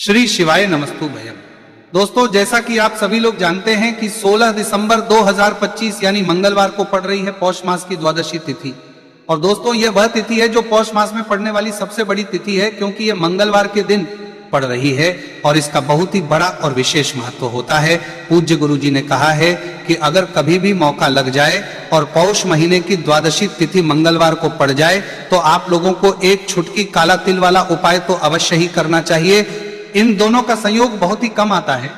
श्री शिवाय नमस्तु भयम। दोस्तों, जैसा कि आप सभी लोग जानते हैं कि 16 दिसंबर 2025 यानी मंगलवार को पड़ रही है पौष मास की द्वादशी तिथि। और दोस्तों, यह वह तिथि है जो पौष मास में पड़ने वाली सबसे बड़ी तिथि है, क्योंकि यह मंगलवार के दिन पड़ रही है और इसका बहुत ही बड़ा और विशेष महत्व होता है। पूज्य गुरु जी ने कहा है कि अगर कभी भी मौका लग जाए और पौष महीने की द्वादशी तिथि मंगलवार को पड़ जाए तो आप लोगों को एक छुटकी काला तिल वाला उपाय तो अवश्य ही करना चाहिए। इन दोनों का संयोग बहुत ही कम आता है।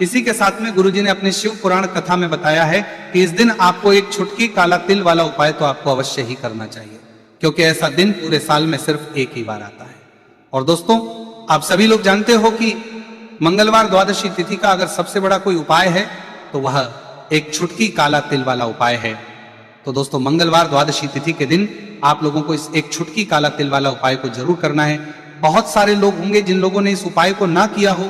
इसी के साथ में गुरुजी ने अपने शिव पुराण कथा में बताया है कि इस दिन आपको एक छुटकी काला तिल वाला उपाय तो आपको अवश्य ही करना चाहिए, क्योंकि ऐसा दिन पूरे साल में सिर्फ एक ही बार आता है। और दोस्तों, आप सभी लोग जानते हो कि मंगलवार द्वादशी तिथि का अगर सबसे बड़ा कोई उपाय है तो वह एक छुटकी काला तिल वाला उपाय है। तो दोस्तों, मंगलवार द्वादशी तिथि के दिन आप लोगों को इस एक छुटकी काला तिल वाला उपाय को जरूर करना है। बहुत सारे लोग होंगे जिन लोगों ने इस उपाय को ना किया हो,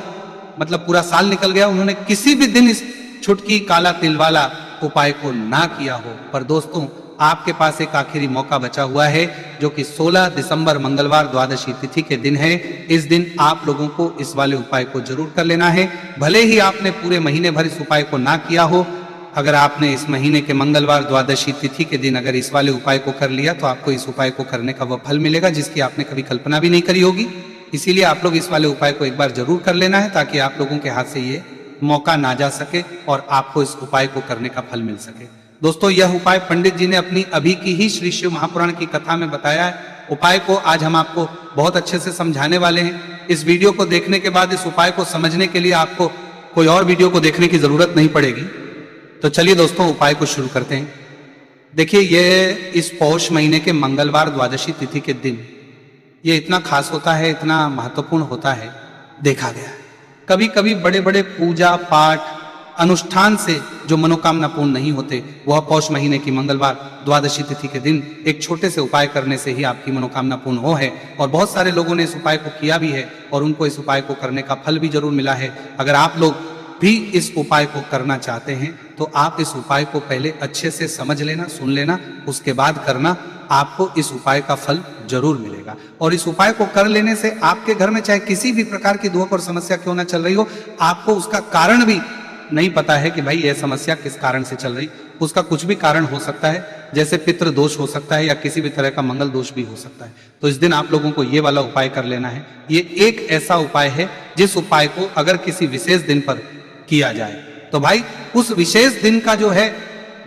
मतलब पूरा साल निकल गया, उन्होंने किसी भी दिन इस छुटकी काला तिल वाला उपाय को ना किया हो। पर दोस्तों, आपके पास एक आखिरी मौका बचा हुआ है, जो कि 16 दिसंबर मंगलवार द्वादशी तिथि के दिन है। इस दिन आप लोगों को इस वाले उपाय को जरूर कर लेना है। भले ही आपने पूरे महीने भर इस उपाय को ना किया हो, अगर आपने इस महीने के मंगलवार द्वादशी तिथि के दिन अगर इस वाले उपाय को कर लिया तो आपको इस उपाय को करने का वह फल मिलेगा जिसकी आपने कभी कल्पना भी नहीं करी होगी। इसीलिए आप लोग इस वाले उपाय को एक बार जरूर कर लेना है, ताकि आप लोगों के हाथ से ये मौका ना जा सके और आपको इस उपाय को करने का फल मिल सके। दोस्तों, यह उपाय पंडित जी ने अपनी अभी की ही श्री शिव महापुराण की कथा में बताया है। उपाय को आज हम आपको बहुत अच्छे से समझाने वाले हैं। इस वीडियो को देखने के बाद इस उपाय को समझने के लिए आपको कोई और वीडियो को देखने की जरूरत नहीं पड़ेगी। तो चलिए दोस्तों, उपाय को शुरू करते हैं। देखिए, यह इस पौष महीने के मंगलवार द्वादशी तिथि के दिन ये इतना खास होता है, इतना महत्वपूर्ण होता है, देखा गया है। कभी कभी बड़े बड़े पूजा पाठ अनुष्ठान से जो मनोकामना पूर्ण नहीं होते, वह पौष महीने की मंगलवार द्वादशी तिथि के दिन एक छोटे से उपाय करने से ही आपकी मनोकामना पूर्ण हो है। और बहुत सारे लोगों ने इस उपाय को किया भी है और उनको इस उपाय को करने का फल भी जरूर मिला है। अगर आप लोग भी इस उपाय को करना चाहते हैं तो आप इस उपाय को पहले अच्छे से समझ लेना, सुन लेना, उसके बाद करना। आपको इस उपाय का फल जरूर मिलेगा। और इस उपाय को कर लेने से आपके घर में चाहे किसी भी प्रकार की दुख और समस्या क्यों ना चल रही हो, आपको उसका कारण भी नहीं पता है कि भाई यह समस्या किस कारण से चल रही, उसका कुछ भी कारण हो सकता है, जैसे पितृ दोष हो सकता है या किसी भी तरह का मंगल दोष भी हो सकता है। तो इस दिन आप लोगों को ये वाला उपाय कर लेना है। ये एक ऐसा उपाय है जिस उपाय को अगर किसी विशेष दिन पर किया जाए तो भाई उस विशेष दिन का जो है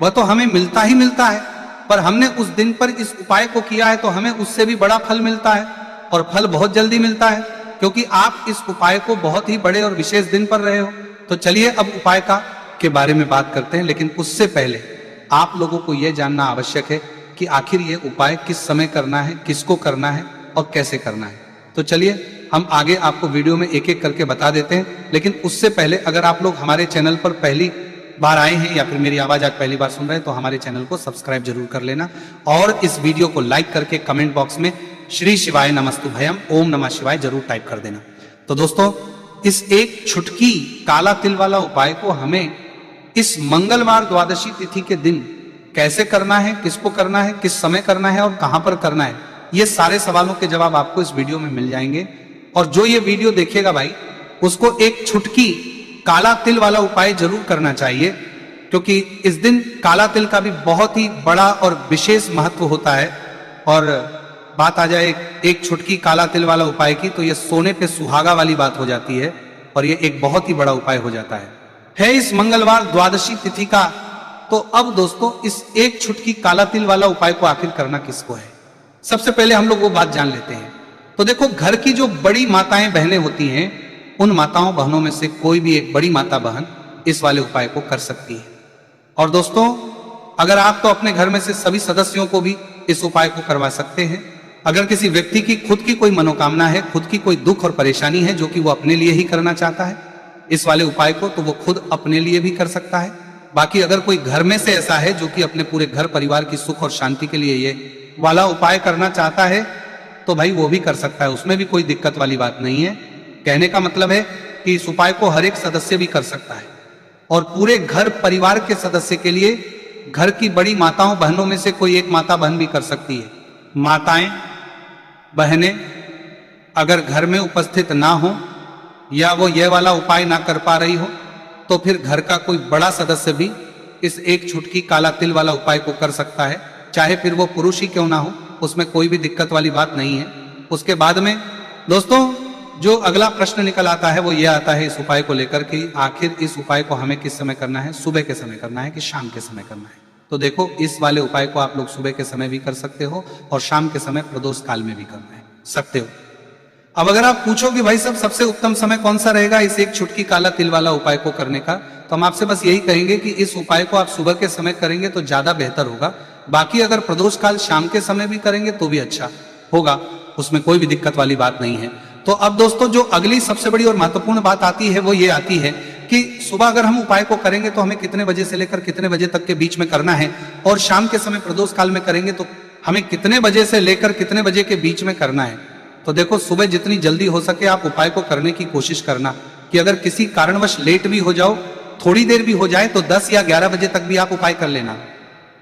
वह तो हमें मिलता ही मिलता है, पर हमने उस दिन पर इस उपाय को किया है तो हमें उससे भी बड़ा फल मिलता है, और फल बहुत जल्दी मिलता है, क्योंकि आप इस उपाय को बहुत ही बड़े और विशेष दिन पर रहे हो। तो चलिए अब उपाय के बारे में बात करते हैं, लेकिन उससे पहले आप लोगों को यह जानना आवश्यक है कि आखिर ये उपाय किस समय करना है, किसको करना है और कैसे करना है। तो चलिए हम आगे आपको वीडियो में एक एक करके बता देते हैं। लेकिन उससे पहले अगर आप लोग हमारे चैनल पर पहली बार आए हैं या फिर मेरी आवाज आज पहली बार सुन रहे हैं तो हमारे चैनल को सब्सक्राइब जरूर कर लेना, और इस वीडियो को लाइक करके कमेंट बॉक्स में श्री शिवाय नमस्तु भयम ओम नमः शिवाय जरूर टाइप कर देना। तो दोस्तों, इस एक छुटकी काला तिल वाला उपाय को हमें इस मंगलवार द्वादशी तिथि के दिन कैसे करना है, किसको करना है, किस समय करना है और कहां पर करना है, ये सारे सवालों के जवाब आपको इस वीडियो में मिल जाएंगे। और जो ये वीडियो देखेगा भाई, उसको एक छुटकी काला तिल वाला उपाय जरूर करना चाहिए, क्योंकि इस दिन काला तिल का भी बहुत ही बड़ा और विशेष महत्व होता है। और बात आ जाए एक छुटकी काला तिल वाला उपाय की, तो ये सोने पे सुहागा वाली बात हो जाती है और ये एक बहुत ही बड़ा उपाय हो जाता है इस मंगलवार द्वादशी तिथि का। तो अब दोस्तों, इस एक छुटकी काला तिल वाला उपाय को आखिर करना किसको है, सबसे पहले हम लोग वो बात जान लेते हैं। तो देखो, घर की जो बड़ी माताएं बहनें होती हैं, उन माताओं बहनों में से कोई भी एक बड़ी माता बहन इस वाले उपाय को कर सकती है। और दोस्तों, अगर आप तो अपने घर में से सभी सदस्यों को भी इस उपाय को करवा सकते हैं। अगर किसी व्यक्ति की खुद की कोई मनोकामना है, खुद की कोई दुख और परेशानी है जो कि वो अपने लिए ही करना चाहता है इस वाले उपाय को, तो वो खुद अपने लिए भी कर सकता है। बाकी अगर कोई घर में से ऐसा है जो कि अपने पूरे घर परिवार की सुख और शांति के लिए ये वाला उपाय करना चाहता है, तो भाई वो भी कर सकता है, उसमें भी कोई दिक्कत वाली बात नहीं है। कहने का मतलब है कि इस उपाय को हर एक सदस्य भी कर सकता है, और पूरे घर परिवार के सदस्य के लिए घर की बड़ी माताओं बहनों में से कोई एक माता बहन भी कर सकती है। माताएं बहनें अगर घर में उपस्थित ना हो या वो ये वाला उपाय ना कर पा रही हो, तो फिर घर का कोई बड़ा सदस्य भी इस एक छुटकी काला तिल वाला उपाय को कर सकता है, चाहे फिर वो पुरुष ही क्यों ना हो, उसमें कोई भी दिक्कत वाली बात नहीं है। उसके बाद में दोस्तों जो अगला प्रश्न निकल आता है वो ये आता है इस उपाय को लेकर कि आखिर इस उपाय को हमें किस समय करना है, सुबह के समय करना है कि शाम के समय करना है। तो देखो, इस वाले उपाय को आप लोग सुबह के समय भी कर सकते हो और शाम के समय प्रदोष काल में भी करना है सकते हो। अब अगर आप पूछो कि भाई सब सबसे उत्तम समय कौन सा रहेगा इस एक छुटकी काला तिल वाला उपाय को करने का, तो हम आपसे बस यही कहेंगे कि इस उपाय को आप सुबह के समय करेंगे तो ज्यादा बेहतर होगा। बाकी अगर प्रदोष काल शाम के समय भी करेंगे तो भी अच्छा होगा, उसमें कोई भी दिक्कत वाली बात नहीं है। तो अब दोस्तों जो अगली सबसे बड़ी और महत्वपूर्ण बात आती है वो ये आती है कि सुबह अगर हम उपाय को करेंगे तो हमें कितने बजे से लेकर कितने बजे तक के बीच में करना है, और शाम के समय प्रदोष काल में करेंगे तो हमें कितने बजे से लेकर कितने बजे के बीच में करना है। तो देखो, सुबह जितनी जल्दी हो सके आप उपाय को करने की कोशिश करना कि अगर किसी कारणवश लेट भी हो जाओ, थोड़ी देर भी हो जाए, तो 10 या 11 बजे तक भी आप उपाय कर लेना,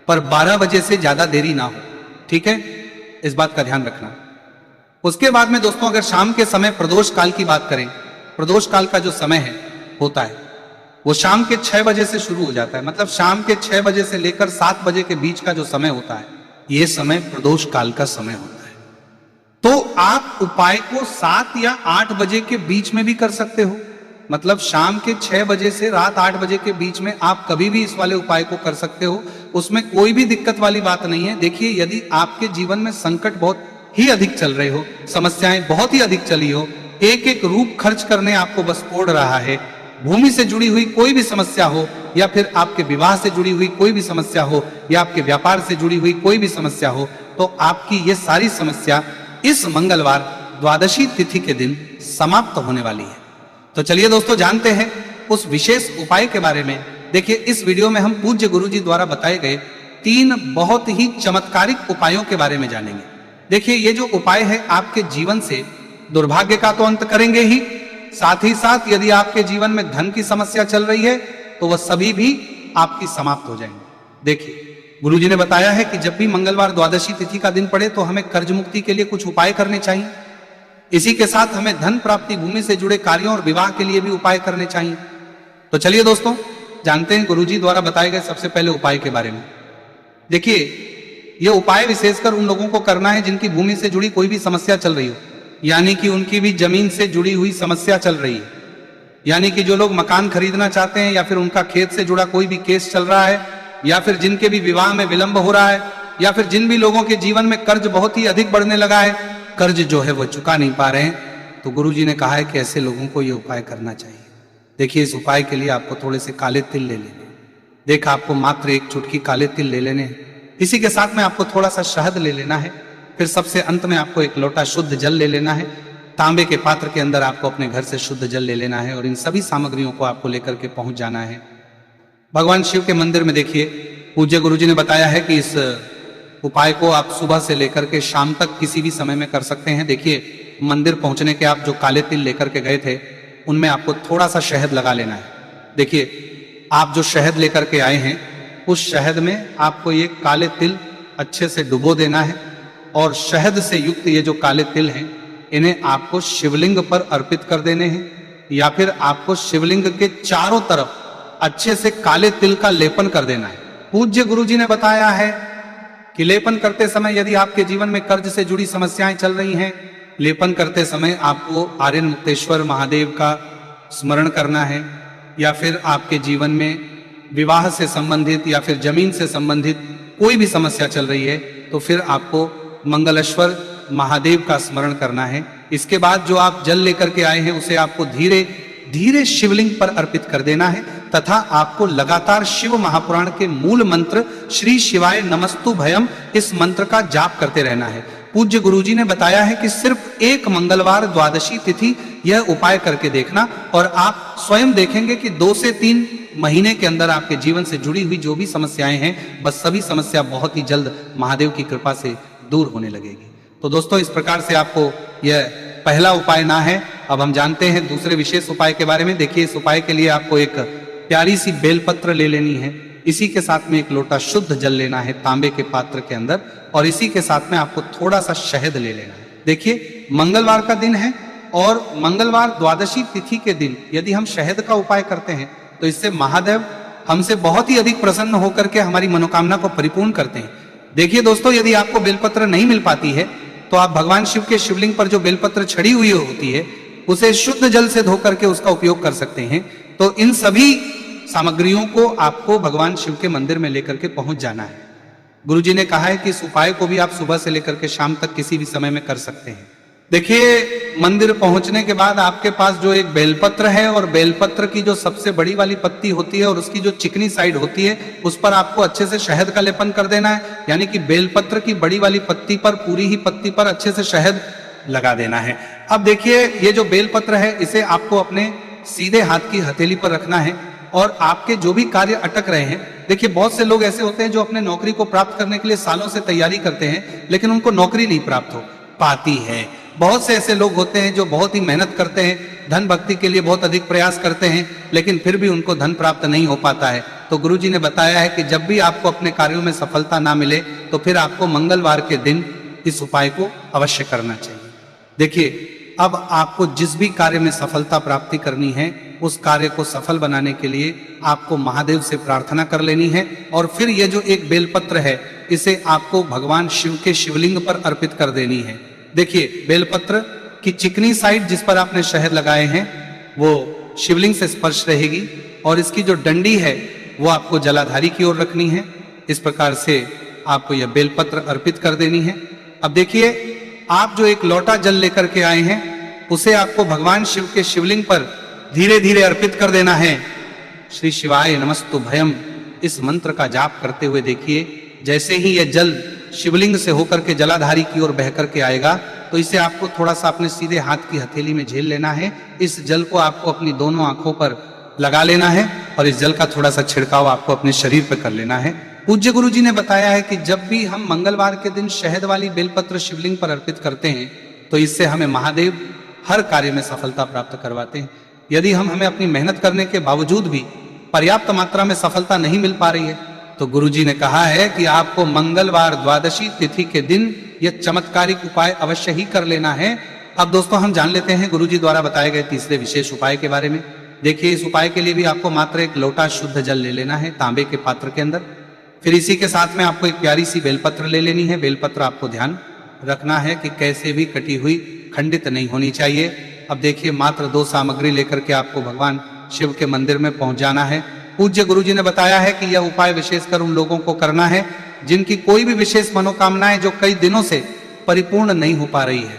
पर 12 बजे से ज्यादा देरी ना हो, ठीक है, इस बात का ध्यान रखना। उसके बाद में दोस्तों अगर शाम के समय प्रदोष काल की बात करें, प्रदोष काल का जो समय है होता है वो शाम के 6 बजे से शुरू हो जाता है, मतलब शाम के 6 बजे से लेकर 7 बजे के बीच का जो समय होता है ये समय प्रदोष काल का समय होता है। तो आप उपाय को 7 या 8 बजे के बीच में भी कर सकते हो, मतलब शाम के 6 बजे से रात 8 बजे के बीच में आप कभी भी इस वाले उपाय को कर सकते हो, उसमें कोई भी दिक्कत वाली बात नहीं है। देखिए, यदि आपके जीवन में संकट बहुत ही अधिक चल रहे हो, समस्याएं बहुत ही अधिक चली हो, एक एक रूप खर्च करने आपको बस ओढ़ रहा है, भूमि से जुड़ी हुई कोई भी समस्या हो, या फिर आपके विवाह से जुड़ी हुई कोई भी समस्या हो, या आपके व्यापार से जुड़ी हुई कोई भी समस्या हो, तो आपकी ये सारी समस्या इस मंगलवार द्वादशी तिथि के दिन समाप्त होने वाली है। तो चलिए दोस्तों जानते हैं उस विशेष उपाय के बारे में। देखिए, इस वीडियो में हम पूज्य गुरुजी द्वारा बताए गए 3 बहुत ही चमत्कारिक उपायों के बारे में जानेंगे। देखिए, ये जो उपाय है आपके जीवन से दुर्भाग्य का तो अंत करेंगे ही, साथ ही साथ यदि आपके जीवन में धन की समस्या चल रही है तो वह सभी भी आपकी समाप्त हो जाएंगे। देखिए, गुरुजी ने बताया है कि जब भी मंगलवार द्वादशी तिथि का दिन पड़े तो हमें कर्ज मुक्ति के लिए कुछ उपाय करने चाहिए। इसी के साथ हमें धन प्राप्ति, भूमि से जुड़े कार्यों और विवाह के लिए भी उपाय करने चाहिए। तो चलिए दोस्तों जानते हैं गुरुजी द्वारा बताए गए सबसे पहले उपाय के बारे में। देखिए, यह उपाय विशेषकर उन लोगों को करना है जिनकी भूमि से जुड़ी कोई भी समस्या चल रही हो, यानी कि उनकी भी जमीन से जुड़ी हुई समस्या चल रही है, यानी कि जो लोग मकान खरीदना चाहते हैं, या फिर उनका खेत से जुड़ा कोई भी केस चल रहा है, या फिर जिनके भी विवाह में विलंब हो रहा है, या फिर जिन भी लोगों के जीवन में कर्ज बहुत ही अधिक बढ़ने लगा है, कर्ज जो है वो चुका नहीं पा रहे हैं, तो गुरुजी ने कहा है कि ऐसे लोगों को ये उपाय करना चाहिए। देखिए, इस उपाय के लिए आपको थोड़े से काले तिल ले लेने, देख आपको मात्र एक चुटकी काले तिल ले लेने हैं। इसी के साथ में आपको थोड़ा सा शहद ले लेना है, फिर सबसे अंत में आपको एक लोटा शुद्ध जल ले लेना है। तांबे के पात्र के अंदर आपको अपने घर से शुद्ध जल ले लेना है और इन सभी सामग्रियों को आपको लेकर के पहुंच जाना है भगवान शिव के मंदिर में। देखिए, पूज्य गुरुजी ने बताया है कि इस उपाय को आप सुबह से लेकर के शाम तक किसी भी समय में कर सकते हैं। देखिए, मंदिर पहुंचने के आप जो काले तिल लेकर के गए थे उनमें आपको थोड़ा सा शहद लगा लेना है। देखिए, आप जो शहद लेकर के आए हैं उस शहद में आपको ये काले तिल अच्छे से डुबो देना है, और शहद से युक्त ये जो काले तिल हैं इन्हें आपको शिवलिंग पर अर्पित कर देने हैं, या फिर आपको शिवलिंग के चारों तरफ अच्छे से काले तिल का लेपन कर देना है। पूज्य गुरुजी ने बताया है कि लेपन करते समय यदि आपके जीवन में कर्ज से जुड़ी समस्याएं चल रही हैं, लेपन करते समय आपको आर्यन मुक्तेश्वर महादेव का स्मरण करना है, या फिर आपके जीवन में विवाह से संबंधित या फिर जमीन से संबंधित कोई भी समस्या चल रही है तो फिर आपको मंगलेश्वर महादेव का स्मरण करना है। इसके बाद जो आप जल लेकर के आए हैं उसे आपको धीरे धीरे शिवलिंग पर अर्पित कर देना है, तथा आपको लगातार शिव महापुराण के मूल मंत्र श्री शिवाय नमस्तु भयम इस मंत्र का जाप करते रहना है। पूज्य गुरुजी ने बताया है कि सिर्फ एक मंगलवार द्वादशी तिथि यह उपाय करके देखना, और आप स्वयं देखेंगे कि 2 से 3 महीने के अंदर आपके जीवन से जुड़ी हुई जो भी समस्याएं हैं बस सभी समस्या बहुत ही जल्द महादेव की कृपा से दूर होने लगेगी। तो दोस्तों, इस प्रकार से आपको यह पहला उपाय ना है। अब हम जानते हैं दूसरे विशेष उपाय के बारे में। देखिए, इस उपाय के लिए आपको एक प्यारी सी बेलपत्र ले लेनी है, इसी के साथ में एक लोटा शुद्ध जल लेना है तांबे के पात्र के अंदर, और इसी के साथ में आपको थोड़ा सा शहद ले लेना है। देखिए, मंगलवार का दिन है और मंगलवार द्वादशी तिथि के दिन यदि हम शहद का उपाय करते हैं तो इससे महादेव हमसे बहुत ही अधिक प्रसन्न होकर के हमारी मनोकामना को परिपूर्ण करते हैं। देखिए दोस्तों, यदि आपको बेलपत्र नहीं मिल पाती है तो आप भगवान शिव के शिवलिंग पर जो बेलपत्र छड़ी हुई होती है उसे शुद्ध जल से धो करके उसका उपयोग कर सकते हैं। तो इन सभी सामग्रियों को आपको भगवान शिव के मंदिर में लेकर के पहुंच जाना है। गुरुजी ने कहा है कि इस उपाय को भी आप सुबह से लेकर के शाम तक किसी भी समय में कर सकते हैं। देखिए, मंदिर पहुंचने के बाद आपके पास जो एक बेलपत्र है और बेलपत्र की जो सबसे बड़ी वाली पत्ती होती है और उसकी जो चिकनी साइड होती है उस पर आपको अच्छे से शहद का लेपन कर देना है। यानी कि बेलपत्र की बड़ी वाली पत्ती पर, पूरी ही पत्ती पर अच्छे से शहद लगा देना है। अब देखिए, ये जो बेलपत्र है इसे आपको अपने सीधे हाथ की हथेली पर रखना है और आपके जो भी कार्य अटक रहे हैं, देखिए बहुत से लोग ऐसे होते हैं जो अपने नौकरी को प्राप्त करने के लिए सालों से तैयारी करते हैं लेकिन उनको नौकरी नहीं प्राप्त हो पाती है। बहुत से ऐसे लोग होते हैं जो बहुत ही मेहनत करते हैं, धन भक्ति के लिए बहुत अधिक प्रयास करते हैं लेकिन फिर भी उनको धन प्राप्त नहीं हो पाता है। तो गुरुजी ने बताया है कि जब भी आपको अपने कार्यों में सफलता ना मिले तो फिर आपको मंगलवार के दिन इस उपाय को अवश्य करना चाहिए। देखिए, अब आपको जिस भी कार्य में सफलता प्राप्ति करनी है उस कार्य को सफल बनाने के लिए आपको महादेव से प्रार्थना कर लेनी है और फिर ये जो एक बेलपत्र है इसे आपको भगवान शिव के शिवलिंग पर अर्पित कर देनी है। देखिए, बेलपत्र की चिकनी साइड जिस पर आपने शहद लगाए हैं वो शिवलिंग से स्पर्श रहेगी और इसकी जो डंडी है वो आपको जलाधारी की ओर रखनी है। इस प्रकार से आपको यह बेलपत्र अर्पित कर देनी है। अब देखिए, आप जो एक लोटा जल लेकर के आए हैं उसे आपको भगवान शिव के शिवलिंग पर धीरे धीरे अर्पित कर देना है। श्री शिवाय नमस्तुभयम इस मंत्र का जाप करते हुए देखिए, जैसे ही यह जल शिवलिंग से होकर के जलाधारी की ओर बह करके आएगा तो इसे आपको थोड़ा सा अपने सीधे हाथ की हथेली में झेल लेना है। इस जल को आपको अपनी दोनों आंखों पर लगा लेना है और इस जल का थोड़ा सा छिड़काव आपको अपने शरीर पर कर लेना है। पूज्य गुरुजी ने बताया है कि जब भी हम मंगलवार के दिन शहद वाली बेलपत्र शिवलिंग पर अर्पित करते हैं तो इससे हमें महादेव हर कार्य में सफलता प्राप्त करवाते हैं। यदि हमें अपनी मेहनत करने के बावजूद भी पर्याप्त मात्रा में सफलता नहीं मिल पा रही है तो गुरुजी ने कहा है कि आपको मंगलवार द्वादशी तिथि के दिन यह चमत्कारिक उपाय अवश्य ही कर लेना है। अब दोस्तों, हम जान लेते हैं गुरुजी द्वारा बताए गए तीसरे विशेष उपाय के बारे में। देखिए, इस उपाय के लिए भी आपको मात्र एक लोटा शुद्ध जल ले लेना है तांबे के पात्र के अंदर। फिर इसी के साथ में आपको एक प्यारी सी बेलपत्र ले लेनी है। बेलपत्र आपको ध्यान रखना है कि कैसे भी कटी हुई खंडित नहीं होनी चाहिए। अब देखिए, मात्र 2 सामग्री लेकर के आपको भगवान शिव के मंदिर में पहुंच जाना है। पूज्य गुरुजी ने बताया है कि यह उपाय विशेषकर उन लोगों को करना है जिनकी कोई भी विशेष मनोकामनाएं जो कई दिनों से परिपूर्ण नहीं हो पा रही है,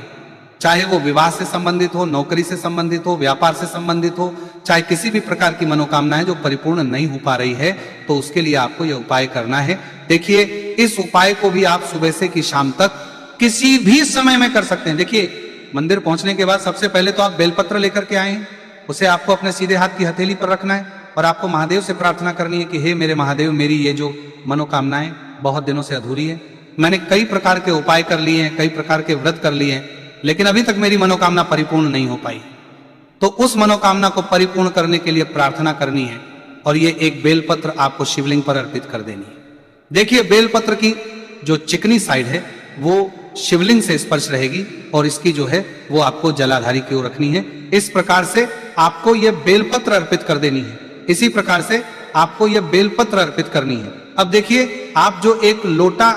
चाहे वो विवाह से संबंधित हो, नौकरी से संबंधित हो, व्यापार से संबंधित हो, चाहे किसी भी प्रकार की मनोकामनाएं जो परिपूर्ण नहीं हो पा रही है, तो उसके लिए आपको यह उपाय करना है। देखिए, इस उपाय को भी आप सुबह से कि शाम तक किसी भी समय में कर सकते हैं। देखिए, मंदिर पहुंचने के बाद सबसे पहले तो आप बेलपत्र लेकर के आए हैं, उसे आपको अपने सीधे हाथ की हथेली पर रखना है और आपको महादेव से प्रार्थना करनी है कि हे मेरे महादेव, मेरी ये जो मनोकामनाएं बहुत दिनों से अधूरी है, मैंने कई प्रकार के उपाय कर लिए हैं, कई प्रकार के व्रत कर लिए हैं, लेकिन अभी तक मेरी मनोकामना परिपूर्ण नहीं हो पाई। तो उस मनोकामना को परिपूर्ण करने के लिए प्रार्थना करनी है और ये एक बेलपत्र आपको शिवलिंग पर अर्पित कर देनी है। देखिए, बेलपत्र की जो चिकनी साइड है वो शिवलिंग से स्पर्श रहेगी और इसकी जो है वो आपको जलाधारी की ओर रखनी है। इस प्रकार से आपको यह बेलपत्र अर्पित कर देनी है। इसी प्रकार से आपको यह बेलपत्र अर्पित करनी है। अब देखिए, आप जो एक लोटा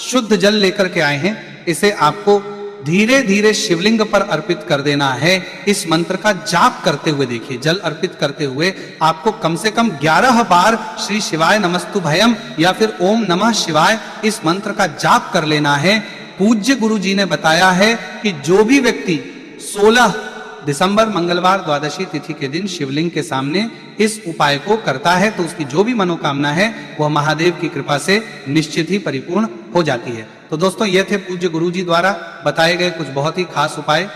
शुद्ध जल लेकर के आए हैं इसे आपको धीरे धीरे शिवलिंग पर अर्पित कर देना है। इस मंत्र का जाप करते हुए देखिए, जल अर्पित करते हुए आपको कम से कम 11 बार श्री शिवाय नमस्तुभयम या फिर ओम नमः शिवाय इस मंत्र का जाप कर लेना है। पूज्य गुरु जी ने बताया है कि जो भी व्यक्ति 16 दिसंबर मंगलवार द्वादशी तिथि के दिन शिवलिंग के सामने इस उपाय को करता है तो उसकी जो भी मनोकामना है वह महादेव की कृपा से निश्चित ही परिपूर्ण हो जाती है। तो दोस्तों, ये थे पूज्य गुरुजी द्वारा बताए गए कुछ बहुत ही खास उपाय।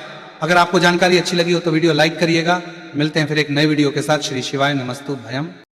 अगर आपको जानकारी अच्छी लगी हो तो वीडियो लाइक करिएगा। मिलते हैं फिर एक नए वीडियो के साथ। श्री शिवाय नमस्तुभयम।